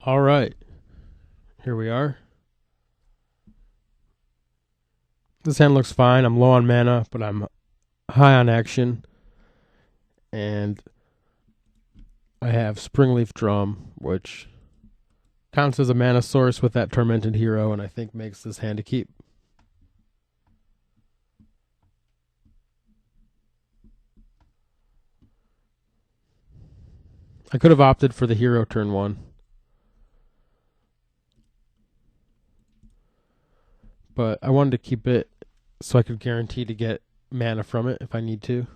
All right, here we are. This hand looks fine. I'm low on mana, but I'm high on action. And I have Springleaf Drum, which counts as a mana source with that Tormented Hero, and I think makes this hand to keep. I could have opted for the hero turn 1. But I wanted to keep it so I could guarantee to get mana from it if I need to.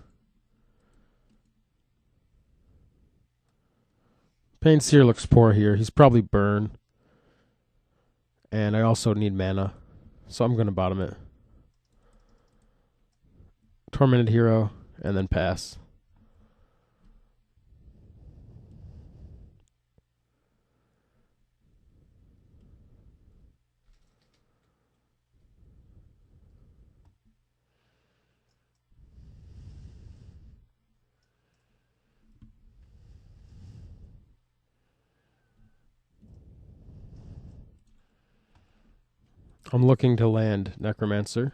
Pain Seer looks poor here. He's probably burn. And I also need mana. So I'm going to bottom it. Tormented Hero, and then pass. I'm looking to land Necromancer.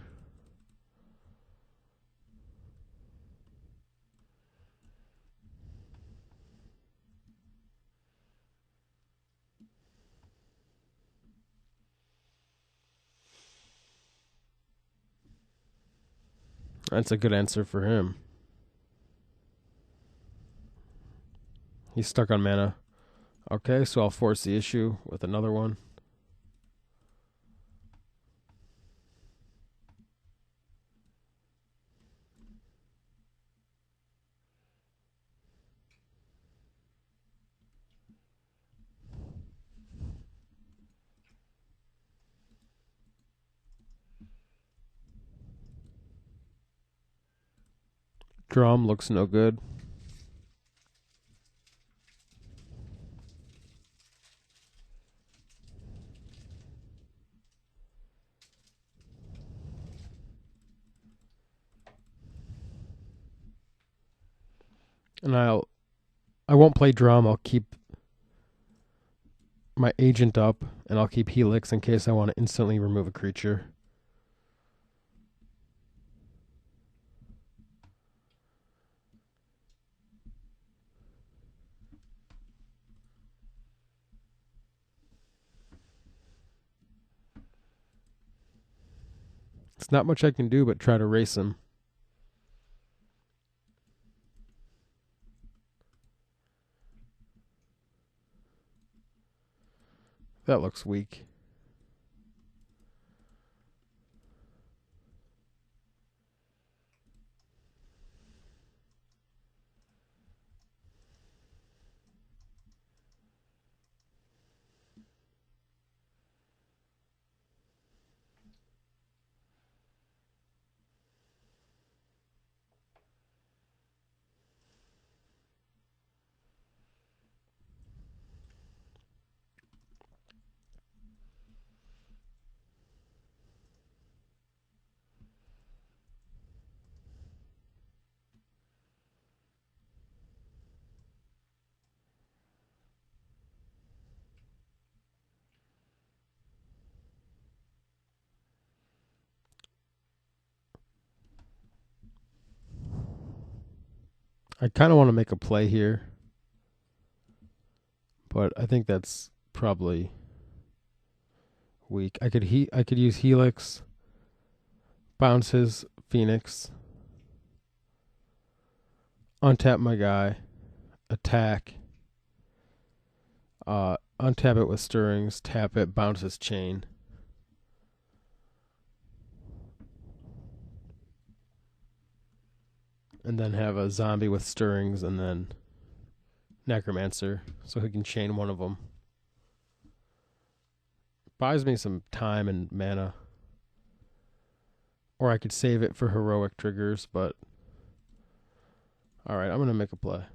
That's a good answer for him. He's stuck on mana. Okay, so I'll force the issue with another one. Drum looks no good. And I won't play drum. I'll keep my agent up, and I'll keep Helix in case I want to instantly remove a creature. It's not much I can do but try to race him. That looks weak. I kind of want to make a play here, but I think that's probably weak. I could use Helix, bounce his Phoenix, untap my guy, attack, untap it with Stirrings, tap it, bounce his chain. And then have a zombie with Stirrings and then Necromancer so he can chain one of them. Buys me some time and mana. Or I could save it for heroic triggers, but alright, I'm going to make a play.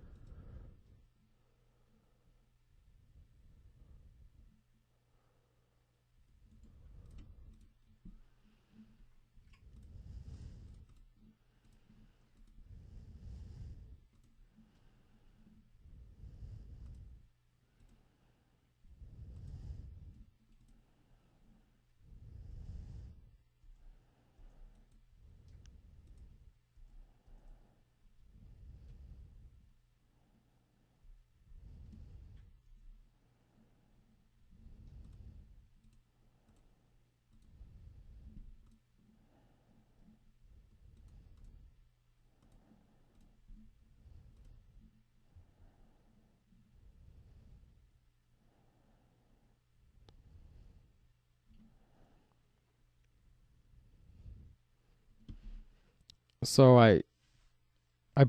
So I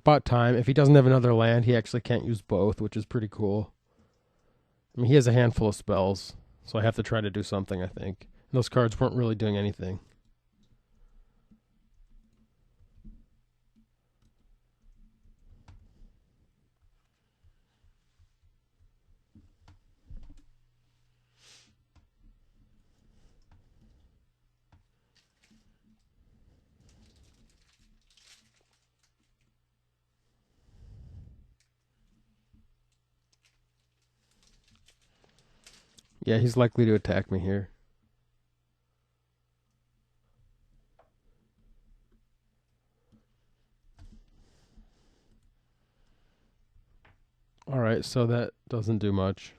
bought time. If he doesn't have another land, he actually can't use both, which is pretty cool. I mean, he has a handful of spells, so I have to try to do something, I think. And those cards weren't really doing anything. Yeah, he's likely to attack me here. Alright, so that doesn't do much.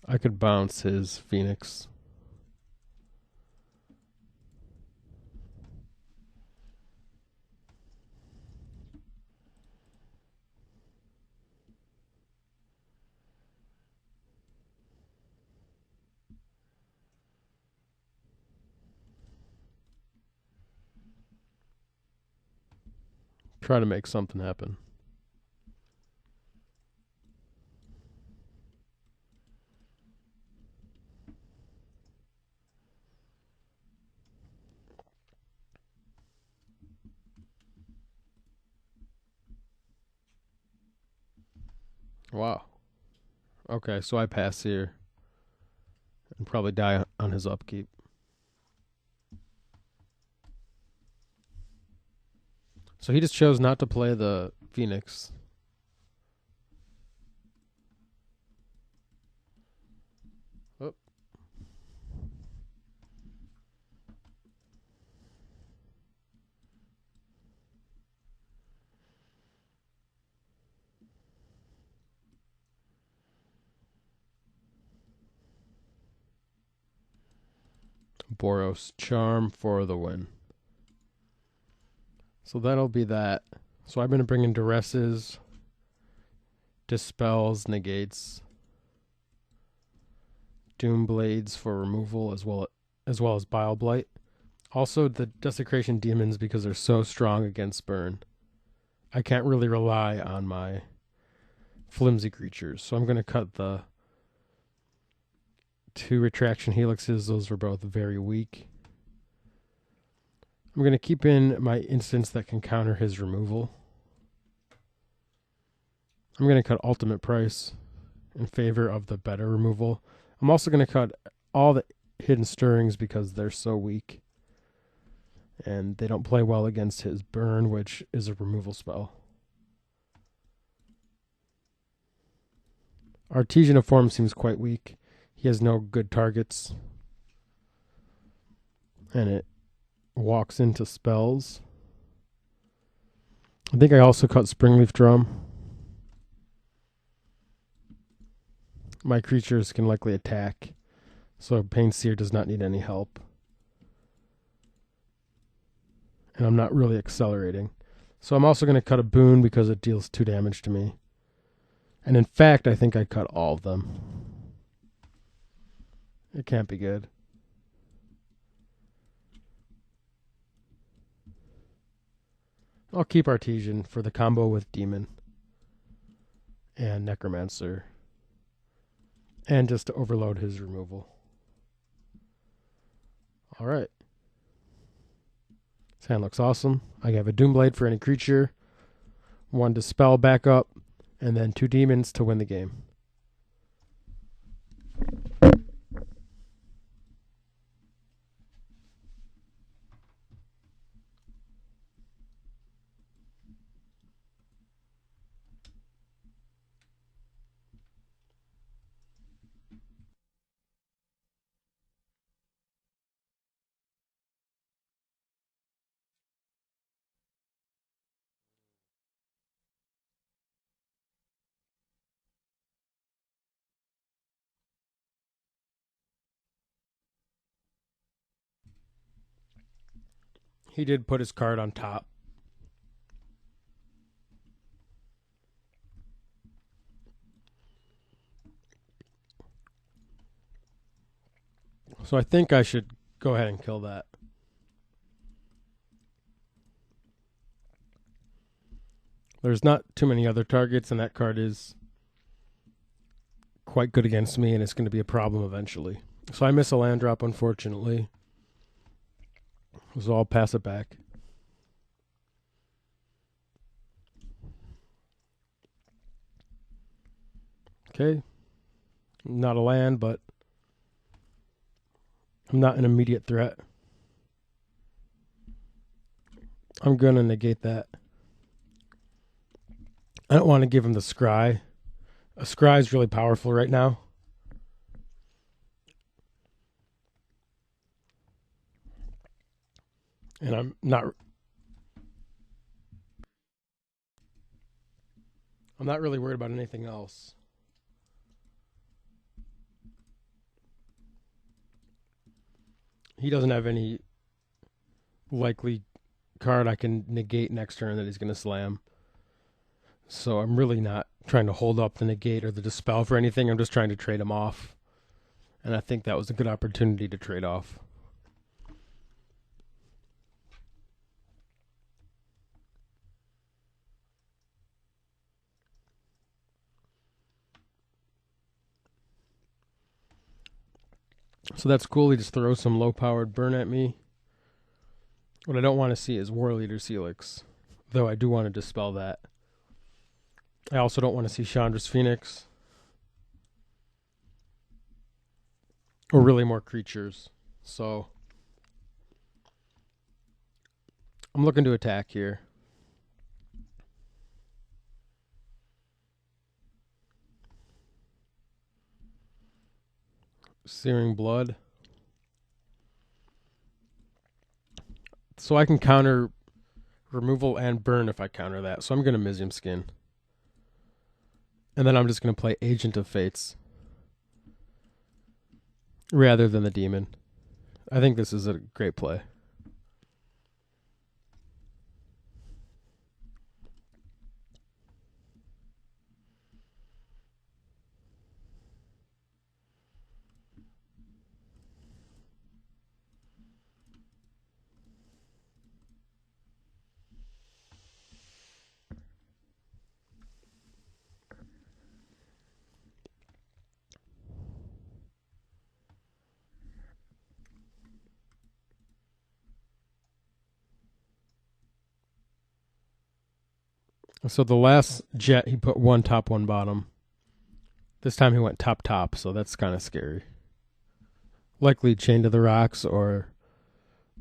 I could bounce his Phoenix. Try to make something happen. Wow. Okay, so I pass here and probably die on his upkeep. So he just chose not to play the Phoenix. Oh. Boros Charm for the win. So that'll be that. So I'm going to bring in Duresses, Dispels, Negates, Doom Blades for removal, as well as Bile Blight. Also the Desecration Demons, because they're so strong against burn. I can't really rely on my flimsy creatures, so I'm going to cut the 2 Retraction Helixes. Those were both very weak. I'm going to keep in my instants that can counter his removal. I'm going to cut Ultimate Price in favor of the better removal. I'm also going to cut all the Hidden Stirrings because they're so weak. And they don't play well against his burn, which is a removal spell. Artesian of Form seems quite weak. He has no good targets. And it walks into spells. I think I also cut Springleaf Drum. My creatures can likely attack, so Painseer does not need any help. And I'm not really accelerating. So I'm also going to cut a Boon because it deals 2 damage to me. And in fact, I think I cut all of them. It can't be good. I'll keep Artesian for the combo with Demon and Necromancer. And just to overload his removal. Alright. This hand looks awesome. I have a Doomblade for any creature, 1 Dispel backup, and then 2 Demons to win the game. He did put his card on top. So I think I should go ahead and kill that. There's not too many other targets, and that card is quite good against me, and it's going to be a problem eventually. So I miss a land drop, unfortunately. So I'll pass it back. Okay. Not a land, but I'm not an immediate threat. I'm going to negate that. I don't want to give him the scry. A scry is really powerful right now. And I'm not really worried about anything else. He doesn't have any likely card I can negate next turn that he's going to slam. So I'm really not trying to hold up the negate or the dispel for anything. I'm just trying to trade him off. And I think that was a good opportunity to trade off. So that's cool. He just throws some low-powered burn at me. What I don't want to see is War Leader's Helix, though I do want to dispel that. I also don't want to see Chandra's Phoenix. Or really more creatures. So I'm looking to attack here. Searing Blood. So I can counter removal and burn if I counter that. So I'm going to Mizium Skin. And then I'm just going to play Agent of Fates rather than the Demon. I think this is a great play. So the last jet, he put one top, one bottom. This time he went top, top, so that's kind of scary. Likely Chain to the Rocks or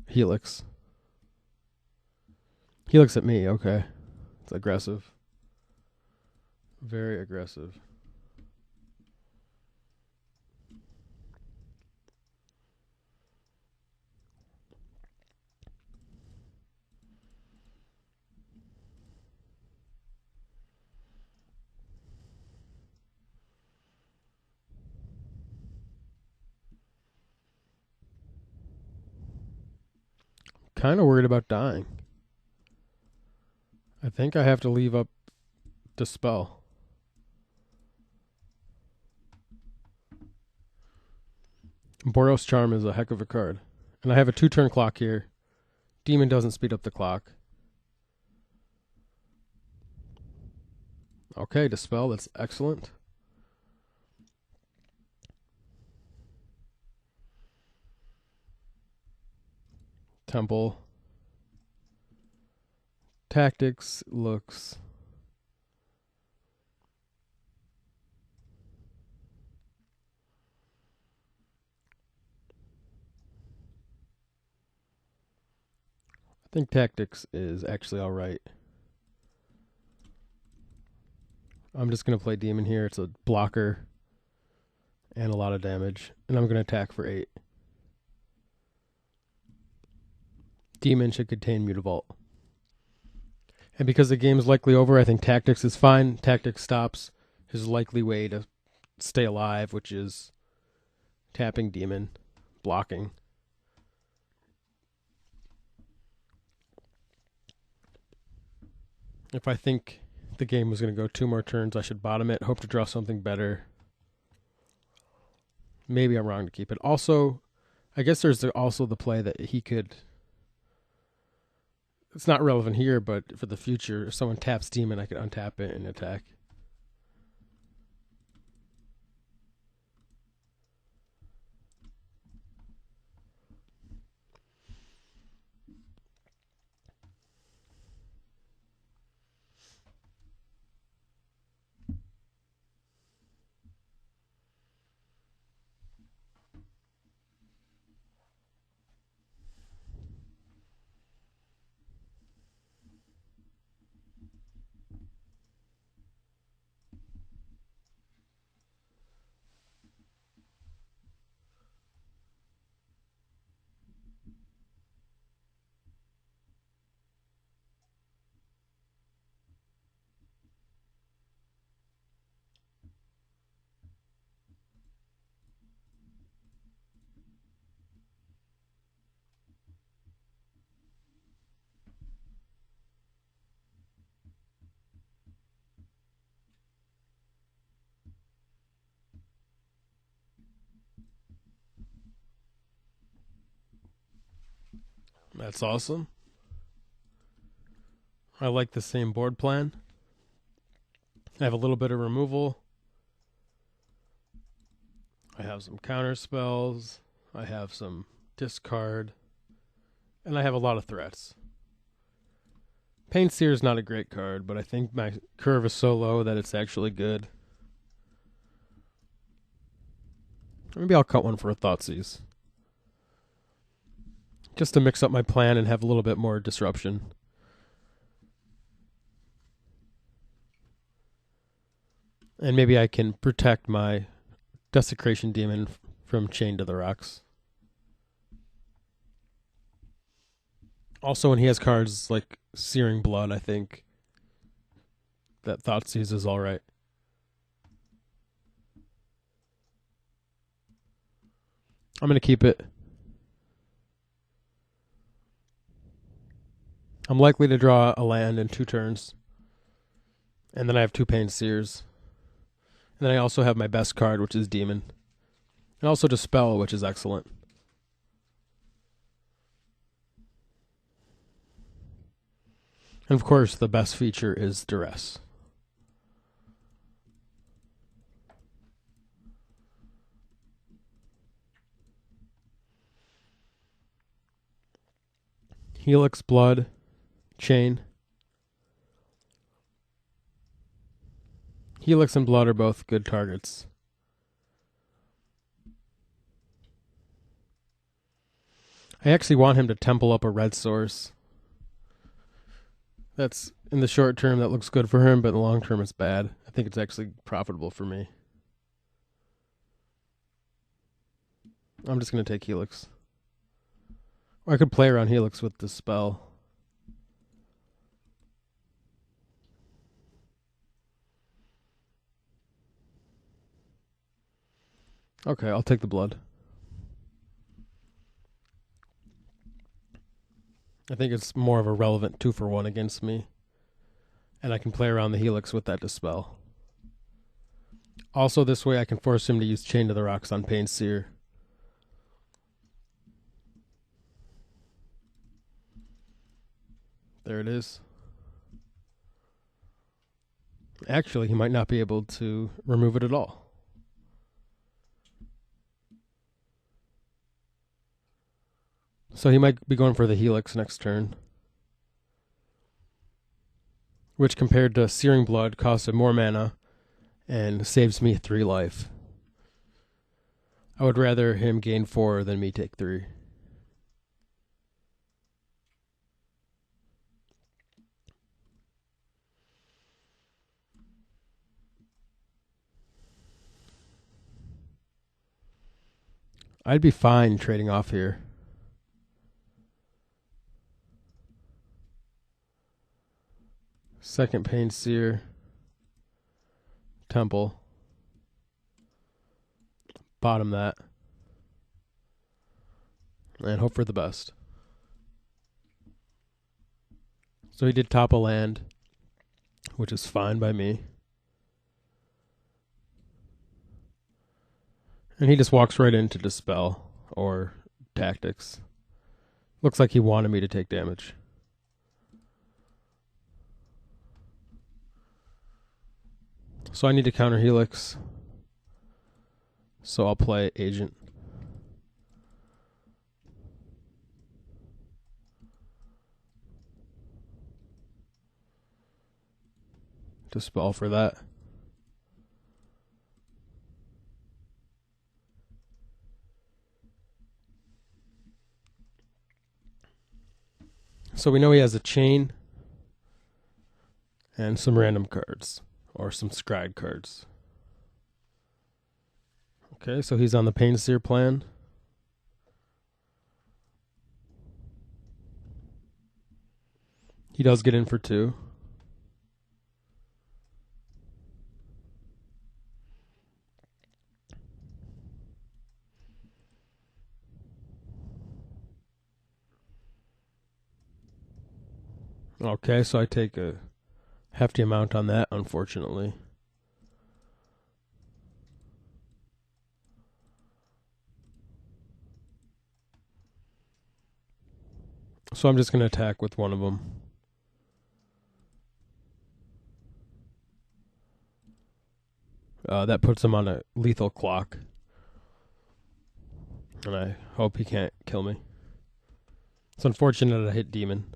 Helix. Helix at me, okay. It's aggressive. Very aggressive. Kind of worried about dying. I think I have to leave up Dispel. Boros Charm is a heck of a card. And I have a 2-turn clock here. Demon doesn't speed up the clock. Okay, Dispel, that's excellent. Temple. Tactics looks... I think Tactics is actually alright. I'm just going to play Demon here. It's a blocker and a lot of damage. And I'm going to attack for 8. Demon should contain Mutavault. And because the game's likely over, I think Tactics is fine. Tactics stops his likely way to stay alive, which is tapping Demon, blocking. If I think the game was going to go 2 more turns, I should bottom it, hope to draw something better. Maybe I'm wrong to keep it. Also, I guess there's also the play that he could. It's not relevant here, but for the future, if someone taps Demon, I could untap it and attack. That's awesome. I like the same board plan. I have a little bit of removal. I have some counter spells. I have some discard. And I have a lot of threats. Pain Seer is not a great card, but I think my curve is so low that it's actually good. Maybe I'll cut one for a Thoughtseize. Just to mix up my plan and have a little bit more disruption. And maybe I can protect my Desecration Demon from Chained to the Rocks. Also, when he has cards like Searing Blood, I think that Thoughtseize is alright. I'm going to keep it. I'm likely to draw a land in 2 turns. And then I have 2 Pain Seers. And then I also have my best card, which is Demon. And also Dispel, which is excellent. And of course, the best feature is Duress. Helix, Blood, Chain. Helix and Blood are both good targets. I actually want him to temple up a red source. That's, in the short term, that looks good for him, but in the long term, it's bad. I think it's actually profitable for me. I'm just going to take Helix. Or I could play around Helix with the spell. Okay, I'll take the Blood. I think it's more of a relevant 2-for-1 against me. And I can play around the Helix with that Dispel. Also, this way I can force him to use Chain to the Rocks on Pain Seer. There it is. Actually, he might not be able to remove it at all. So he might be going for the Helix next turn. Which, compared to Searing Blood, costs him more mana and saves me 3 life. I would rather him gain 4 than me take 3. I'd be fine trading off here. Second Pain Seer. Temple. Bottom that. And hope for the best. So he did top a land, which is fine by me. And he just walks right into Dispel or tactics. Looks like he wanted me to take damage. So I need to counter Helix. So I'll play Agent. Dispel for that. So we know he has a chain and some random cards, or some scryed cards. Okay, so he's on the Pain Seer plan. He does get in for 2. Okay, so I take a hefty amount on that, unfortunately. So I'm just going to attack with one of them. That puts him on a lethal clock. And I hope he can't kill me. It's unfortunate I hit Demon.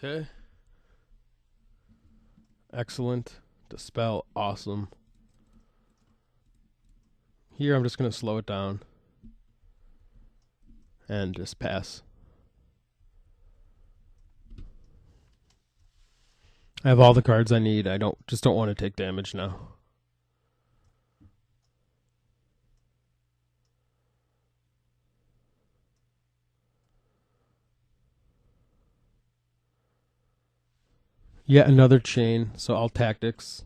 Okay. Excellent. Dispel. Awesome. Here I'm just going to slow it down. And just pass. I have all the cards I need. I don't want to take damage now. Yet another chain, so I'll tactics.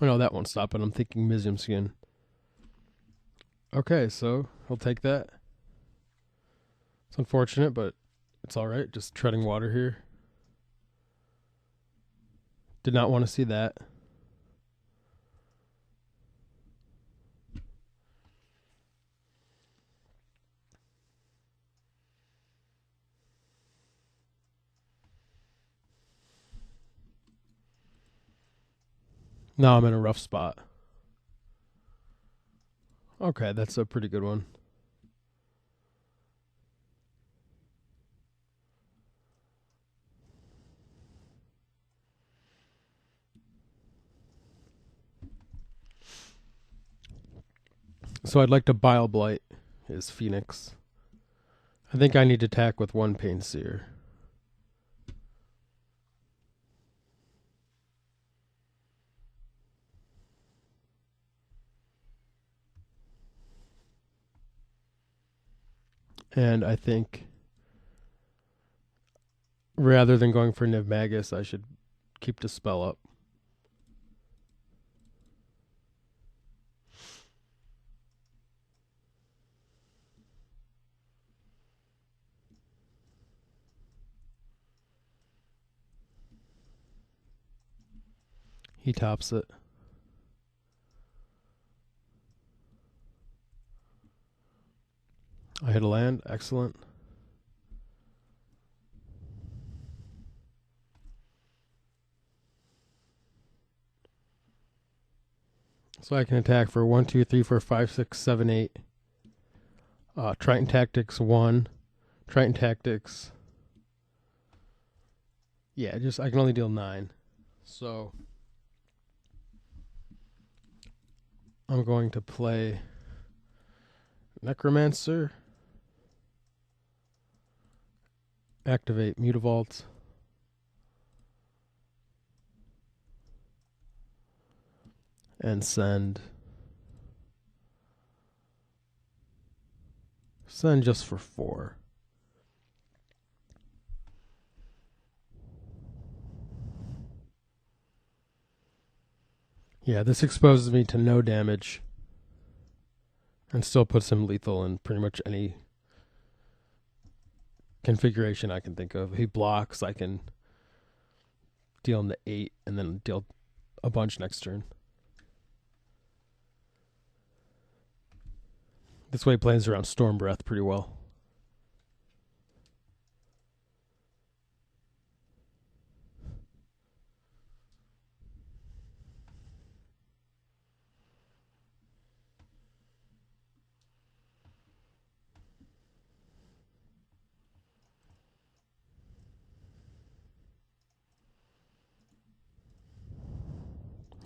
Oh no, that won't stop it. I'm thinking Mizium Skin. Okay, so I'll take that. It's unfortunate, but it's alright. Just treading water here. Did not want to see that. Now I'm in a rough spot. Okay, that's a pretty good one. So I'd like to Bile Blight his Phoenix. I think I need to attack with one Pain Seer. And I think rather than going for Niv Magus, I should keep Dispel up. He tops it. I hit a land. Excellent. So I can attack for 1, 2, 3, 4, 5, 6, 7, 8. Triton Tactics 1. Triton Tactics. Yeah, I can only deal 9. So I'm going to play Necromancer. Activate Mutavault. And send just for 4. Yeah, this exposes me to no damage and still puts him lethal in pretty much any configuration I can think of. If he blocks, I can deal him to 8 and then deal a bunch next turn. This way he plays around Storm Breath pretty well.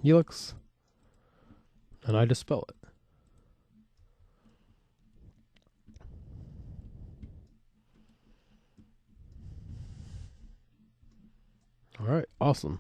Helix, and I dispel it. All right, awesome.